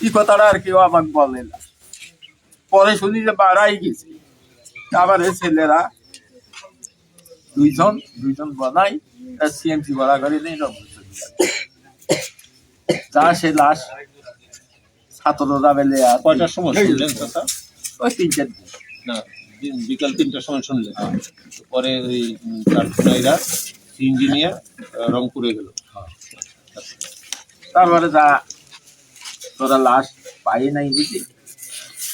এই কথাটা আর কেউ আমাকে বলে না। পরে শুনি যে বাড়াই গেছে। আবার এই ছেলেরা দুইজন বানাই সিএমসি ভাড়া করে নেই, যা সে লাশ ছাত্ররা বেলে আর কয়টার সময় শুনলেন কথা? ওই 3-4 দিন। না, বিকাল 3টার সময় শুনলেন। পরে ওই কারখানাইরা ইঞ্জিনিয়ার রংপুরে গেল। তারপরে যা তোরা লাশ পাই নাই বুঝলি,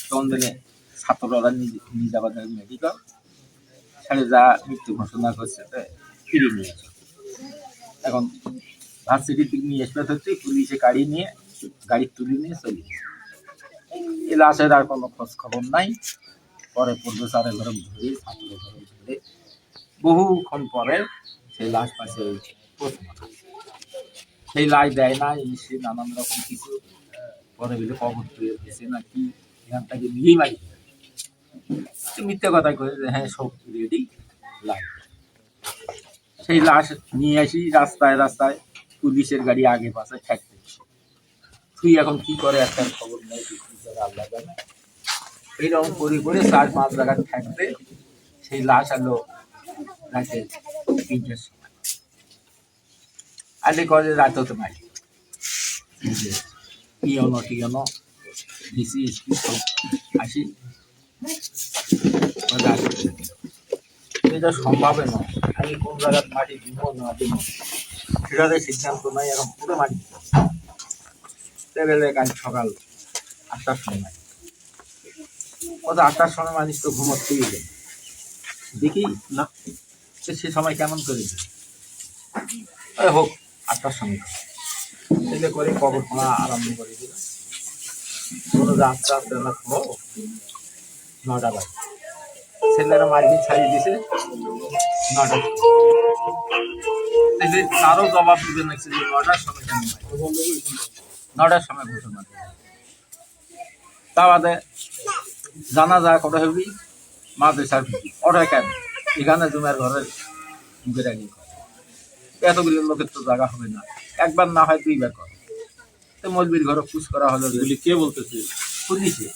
তখন দিনে ছাত্ররা নিজাবাজার মেডিকেল ছেড়ে যা মৃত্যু ঘোষণা করছে ফিরে নিয়েছে। এখন ভার্সিটির দিক নিয়ে এসে হচ্ছে পুলিশে গাড়ি তুলে নিয়ে চলে গেছে। এই লাশের আর কোনো খোঁজ খবর নাই। পরে প্রফেসরের ঘরে ধরে ছাত্র ঘরে ধরে বহুক্ষণ পরে সেই লাশ পাশে পোস্টমর্টম। সেই লাশ দেয় না, সে নানান রকম কিছু পরে বলে কবর তুলে দিয়েছে নাকি এখান থেকে নিয়েই মারি মিথ্যে কথা কয়ে যে হ্যাঁ সব রেডি লাশ। সেই লাশ নিয়ে আসি রাস্তায় রাস্তায় পুলিশের গাড়ি আগে পাশে ঠেকতে। তুই এখন কি করে একটা খবর নেই, কি করে আল্লাহ জানে। এইরকম করে 4-5 জায়গা ঠেকতে সেই লাশ আলো রাতে 3টার সময় আলে করে রাত হতে পারি টিয়নো ডিসি সব আসি। এটা সম্ভব নয়, আমি কোন জায়গার মাটি দিব না দিব সেটাতে সিদ্ধান্ত নাই। এখন পুরো মাটি টেবিলে কাল সকাল 8টার সময় ওটা 8টার সময় মানুষ তো ঘুমোতেই যায় দেখি না, সে সময় কেমন করে হোক 8টার সময় ছেলে করে কবর খোঁড়া আরম্ভ করে দিল। কোনো আস্তে আস্তে না খোঁড়ো 9টা বাজে। ছেলেরা মার্কেট ছাড়িয়ে দিয়েছে 9টার তারও জবাব দিতে লাগছে যে 9টার সময় কেন 9টার সময় ঘোষণা দেবে। তা বাদে জানা যায় কটা হবি মাঝে সার ওটা কেন এখানে জুমের ঘরের মুখে রাখি এতগুলো লোকের তো জায়গা হবে না, একবার না হয় 2বার করে। তো মলবির ঘরে পুষ করা হলো। এগুলি কে বলতেছে? পুলিশে।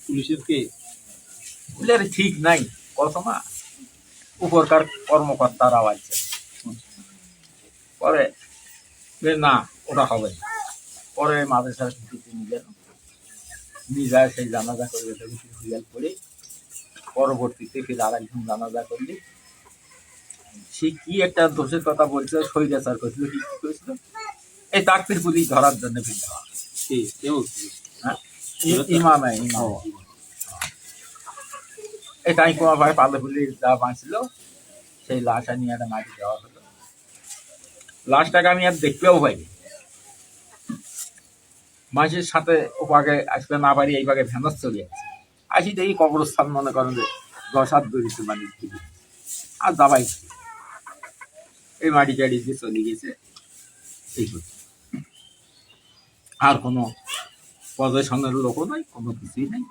পুলিশের কে? পুলিশের ঠিক নাই কত না উপরকার কর্মকর্তারা আছে। পরে না ওটা হবে না। পরে মাঝে সার নিয়ে যায় সেই জানাজা করে হুইয়াল করে পরবর্তীতে ফির আরেকজন জানাজা করলি। সে কি একটা দোষের কথা বলছিল, স্বৈরাচার করছিল, কি করেছিল এই তাকতির পুলিশ ধরার জন্য ইমাম এই টাই কোমা ভাই পালে পুলিশ যা বাঁচছিল সেই লাশ নিয়ে একটা মাটি দেওয়া হলো। লাশটাকে আমি আর দেখতেও পাইনি। মাঝের সাথে ও পাগে আসবে না পারি এই পাগে ভেনাস চলে যাচ্ছে। আসি দেখি কবরস্থান মনে করেন যে 10-7 দড়িতে মাটি দিবি আর দাবাই এই মাটি টাড়ি দিয়ে চলে গেছে। এই আর কোনো পজিশনের লোকও নাই, কোনো কিছুই নাই।